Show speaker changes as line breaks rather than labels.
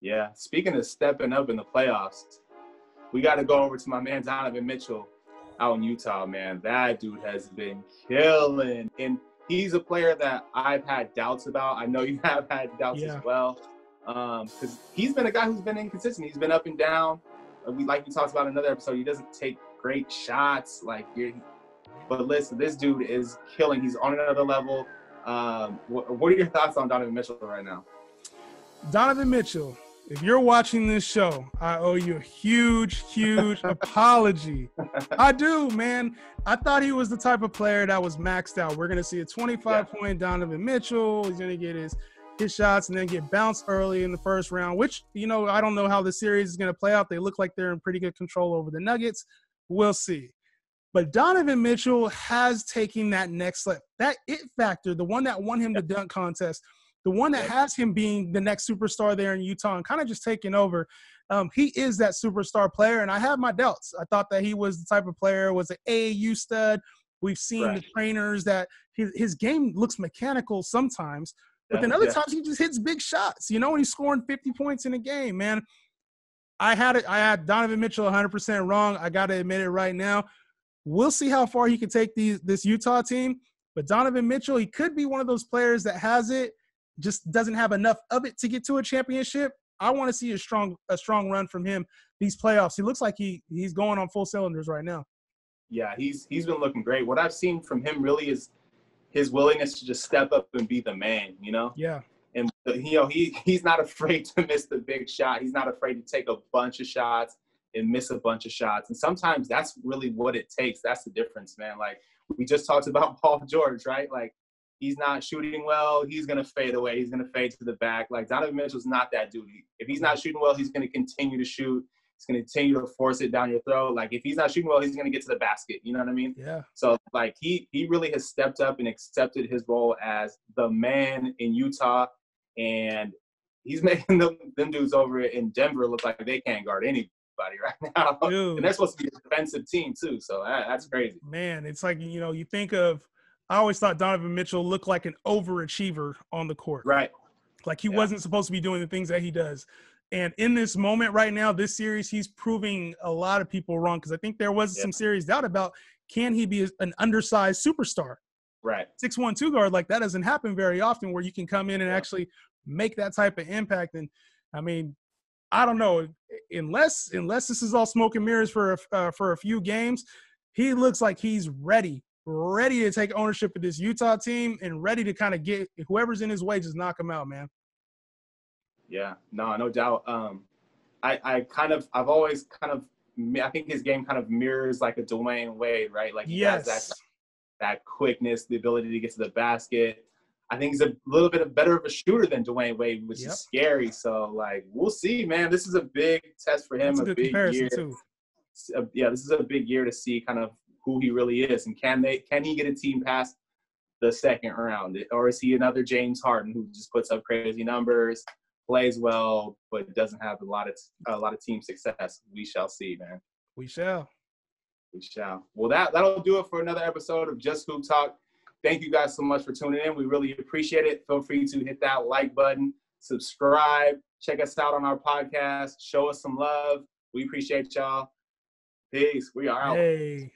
Yeah. Speaking of stepping up in the playoffs, we got to go over to my man Donovan Mitchell out in Utah, man. That dude has been killing. And he's a player that I've had doubts about. I know you have had doubts as well. Because he's been a guy who's been inconsistent. He's been up and down. Like we talked about in another episode, he doesn't take great shots. But listen, this dude is killing. He's on another level. What are your thoughts on Donovan Mitchell right now?
Donovan Mitchell, if you're watching this show, I owe you a huge, huge apology. I do, man. I thought he was the type of player that was maxed out. We're going to see a 25-point Donovan Mitchell. He's going to get his shots and then get bounced early in the first round, which, I don't know how the series is going to play out. They look like they're in pretty good control over the Nuggets. We'll see. But Donovan Mitchell has taken that next step. That it factor, the one that won him the dunk contest, the one that has him being the next superstar there in Utah and kind of just taking over. He is that superstar player, and I have my doubts. I thought that he was the type of player, was an AAU stud. We've seen the trainers that his game looks mechanical sometimes, but then other times he just hits big shots, and he's scoring 50 points in a game, man. I had Donovan Mitchell 100% wrong. I got to admit it right now. We'll see how far he can take this Utah team, but Donovan Mitchell, he could be one of those players that has it, just doesn't have enough of it to get to a championship. I want to see a strong run from him these playoffs. He looks like he's going on full cylinders right now.
Yeah, he's been looking great. What I've seen from him really is his willingness to just step up and be the man,
Yeah.
And he's not afraid to miss the big shot. He's not afraid to take a bunch of shots and miss a bunch of shots. And sometimes that's really what it takes. That's the difference, man. Like we just talked about Paul George, right? Like he's not shooting well. He's going to fade away. He's going to fade to the back. Like Donovan Mitchell's not that dude. If he's not shooting well, he's going to continue to shoot. He's going to continue to force it down your throat. Like if he's not shooting well, he's going to get to the basket. You know what I mean?
Yeah.
So like he really has stepped up and accepted his role as the man in Utah. And he's making them dudes over in Denver look like they can't guard anybody right now. Dude. And they're supposed to be a defensive team too. So that's crazy.
Man, it's like, you think of – I always thought Donovan Mitchell looked like an overachiever on the court.
Right.
Like he wasn't supposed to be doing the things that he does. And in this moment right now, this series, he's proving a lot of people wrong because I think there was some serious doubt about can he be an undersized superstar?
Right.
6'1", 2 guard, like that doesn't happen very often where you can come in and actually make that type of impact. And, I mean, I don't know. Unless this is all smoke and mirrors for a few games, he looks like he's ready to take ownership of this Utah team and ready to kind of get whoever's in his way, just knock him out, man.
Yeah, no doubt. I've always I think his game kind of mirrors like a Dwayne Wade, right? Like he has that quickness, the ability to get to the basket. I think he's a little bit better of a shooter than Dwayne Wade, which is scary. So like, we'll see, man. This is a big test for him.
That's a big year too.
This is a big year to see kind of who he really is, and can he get a team past the second round, or is he another James Harden who just puts up crazy numbers, plays well, but doesn't have a lot of team success? We shall see, man.
We shall.
Well, that'll do it for another episode of Just Hoop Talk. Thank you guys so much for tuning in. We really appreciate it. Feel free to hit that like button, subscribe, check us out on our podcast, show us some love. We appreciate y'all. Peace. We are out.
Hey.